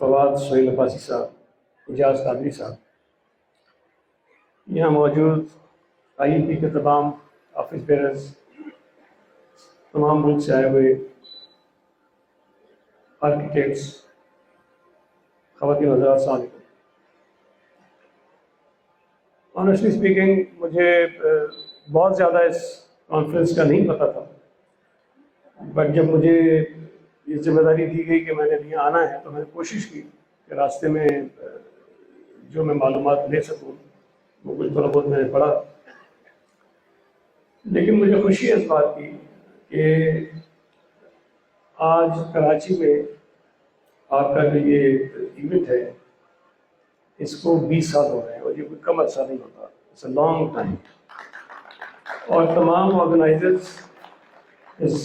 فواد سہیل عباسی صاحب, اجاز قادری صاحب, یہاں موجود IEP کے تمام آفس بیررز, تمام ملک سے آئے ہوئے آرکیٹیکٹس, خواتین حضرات, السلام علیکم. آنیسٹلی اسپیکنگ مجھے بہت زیادہ اس کانفرنس کا نہیں پتہ تھا, بٹ جب مجھے یہ ذمہ داری دی گئی کہ میں نے یہاں آنا ہے تو میں نے کوشش کی کہ راستے میں جو میں معلومات لے سکوں وہ کچھ تھوڑا بہت میں نے پڑھا. لیکن مجھے خوشی ہے اس بات کی کہ آج کراچی میں آپ کا جو یہ ایونٹ ہے اس کو 20 سال ہو رہے ہیں, اور یہ کوئی کم عرصہ نہیں ہوتا, اٹس اے لانگ ٹائم. اور تمام آرگنائزرز اس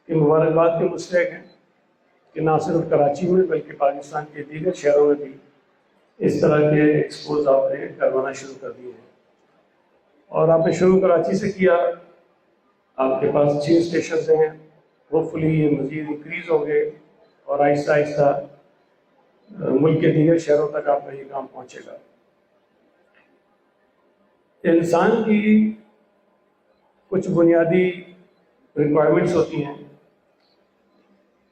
کی مبارکباد کے مستحق ہیں کہ نہ صرف کراچی میں بلکہ پاکستان کے دیگر شہروں میں بھی اس طرح کے ایکسپوز آپ نے کروانا شروع کر دیے ہیں. اور آپ نے شروع کراچی سے کیا, آپ کے پاس 6 اسٹیشنز ہیں, ہوپ فلی یہ مزید انکریز ہوں گے اور آہستہ آہستہ ملک کے دیگر شہروں تک آپ کا یہ کام پہنچے گا. انسان کی کچھ بنیادی ریکوائرمنٹس ہوتی ہیں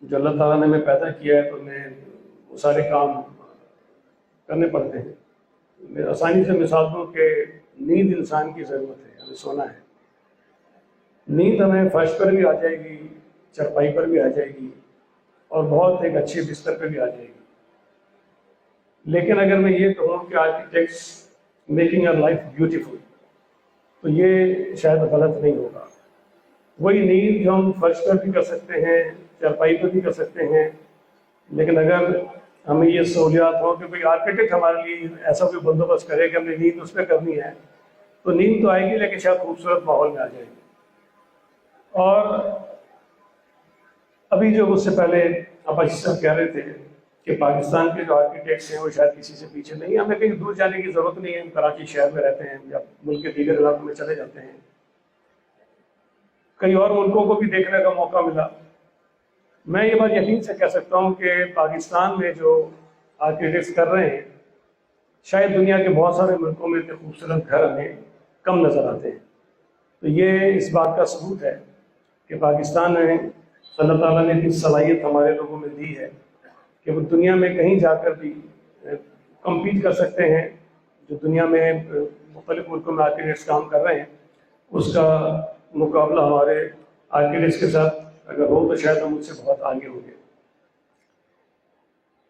جو اللہ تعالیٰ نے ہمیں پیدا کیا ہے, تو ہمیں وہ سارے کام کرنے پڑتے ہیں. میں آسانی سے مثال دوں کہ نیند انسان کی ضرورت ہے, ہمیں سونا ہے. نیند ہمیں فرش پر بھی آ جائے گی, چرپائی پر بھی آ جائے گی, اور بہت ایک اچھے بستر پہ بھی آ جائے گی. لیکن اگر میں یہ کہوں کہ architects making our life beautiful, تو یہ شاید غلط نہیں ہوگا. وہی نیند جو ہم فرش پر بھی کر سکتے ہیں, چرپائی پر بھی کر سکتے ہیں, لیکن اگر ہمیں یہ سہولیات ہوں کہ بھئی آرکیٹیکٹ ہمارے لیے ایسا کوئی بندوبست کرے کہ ہم نے نیند اس پہ کرنی ہے, تو نیند تو آئے گی لیکن شاید خوبصورت ماحول میں آ جائے گی. اور ابھی جو مجھ سے پہلے عباسی صاحب کہہ رہے تھے کہ پاکستان کے جو آرکیٹیکٹس ہیں وہ شاید کسی سے پیچھے نہیں, ہمیں کہیں دور جانے کی ضرورت نہیں ہے. ہم کراچی شہر میں رہتے ہیں یا ملک کے دیگر علاقوں میں چلے جاتے ہیں. کئی اور ملکوں کو بھی دیکھنے کا موقع ملا. میں یہ بات یقین سے کہہ سکتا ہوں کہ پاکستان میں جو آرکیٹیکٹس کر رہے ہیں شاید دنیا کے بہت سارے ملکوں میں اتنے خوبصورت گھر ہمیں کم نظر آتے ہیں. تو یہ اس بات کا ثبوت ہے کہ پاکستان میں اللہ تعالیٰ نے اتنی صلاحیت ہمارے لوگوں میں دی ہے کہ وہ دنیا میں کہیں جا کر بھی کمپیٹ کر سکتے ہیں. جو دنیا میں مختلف ملکوں میں آرکیٹیکٹس کام کر رہے ہیں اس کا مقابلہ ہمارے آرکیٹیکٹس کے ساتھ اگر ہو تو شاید ہم اس سے بہت آگے ہوں گے.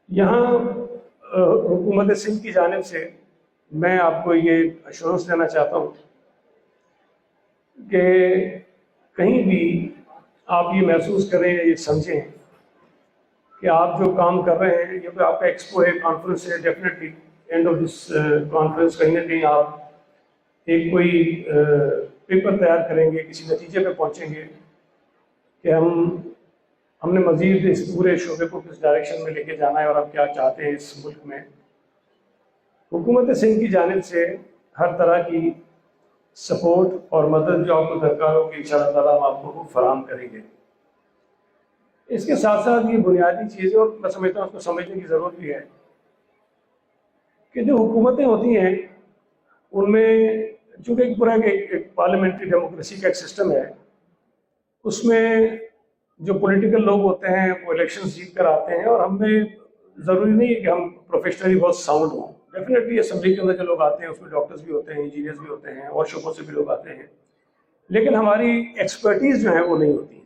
یہاں حکومت سندھ کی جانب سے میں آپ کو یہ ایشورنس دینا چاہتا ہوں کہ کہیں بھی آپ یہ محسوس کریں یا یہ سمجھیں کہ آپ جو کام کر رہے ہیں, یہ آپ کا ایکسپو ہے, کانفرنس ہے, definitely and of this conference کہیں نہ کہیں آپ ایک کوئی پیپر تیار کریں گے, کسی نتیجے پہ پہنچیں گے کہ ہم نے مزید اس پورے شعبے کو کس ڈائریکشن میں لے کے جانا ہے اور آپ کیا چاہتے ہیں اس ملک میں. حکومت سندھ کی جانب سے ہر طرح کی سپورٹ اور مدد جو آپ کو درکار ہوگی ان شاء اللہ تعالیٰ ہم آپ کو فراہم کریں گے. اس کے ساتھ ساتھ یہ بنیادی چیزیں, اور میں سمجھتا ہوں اس کو سمجھنے کی ضرورت بھی ہے کہ جو حکومتیں ہوتی ہیں ان میں چونکہ ایک پورا ایک پارلیمنٹری ڈیموکریسی کا ایک سسٹم ہے, اس میں جو پولیٹیکل لوگ ہوتے ہیں وہ الیکشن جیت کر آتے ہیں, اور ہم میں ضروری نہیں ہے کہ ہم پروفیشنلی بہت ساؤنڈ ہوں. ڈیفینیٹلی اسمبلی کے اندر جو لوگ آتے ہیں اس میں ڈاکٹرز بھی ہوتے ہیں, انجینئرز بھی ہوتے ہیں, اور شعبوں سے بھی لوگ آتے ہیں, لیکن ہماری ایکسپرٹیز جو ہے وہ نہیں ہوتی ہے.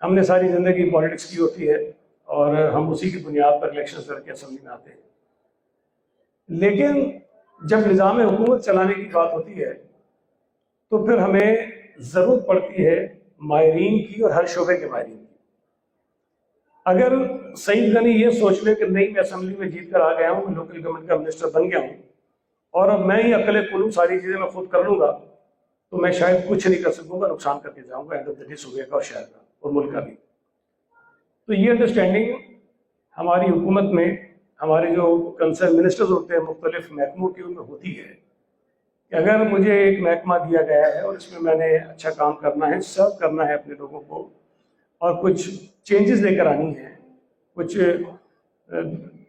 ہم نے ساری زندگی پالیٹکس کی ہوتی ہے اور ہم اسی کی بنیاد پر الیکشن کر کے اسمبلی میں آتے ہیں. لیکن جب نظام حکومت چلانے کی بات ہوتی ہے تو پھر ہمیں ضرورت پڑتی ہے ماہرین کی, اور ہر شعبے کے ماہرین کی. اگر سعید غنی یہ سوچ لے کہ نہیں میں اسمبلی میں جیت کر آ گیا ہوں, میں لوکل گورنمنٹ کا منسٹر بن گیا ہوں اور اب میں ہی عقل کلو ساری چیزیں میں خود کر لوں گا, تو میں شاید کچھ نہیں کر سکوں گا, نقصان کر کے جاؤں گا اینڈ صوبے کا اور شہر کا اور ملک کا بھی. تو یہ انڈرسٹینڈنگ ہماری حکومت میں ہمارے جو کنسرن منسٹرز ہوتے ہیں مختلف محکموں کی ان میں ہوتی ہے کہ اگر مجھے ایک محکمہ دیا گیا ہے اور اس میں میں نے اچھا کام کرنا ہے, سرو کرنا ہے اپنے لوگوں کو, اور کچھ چینجز لے کر آنی ہیں, کچھ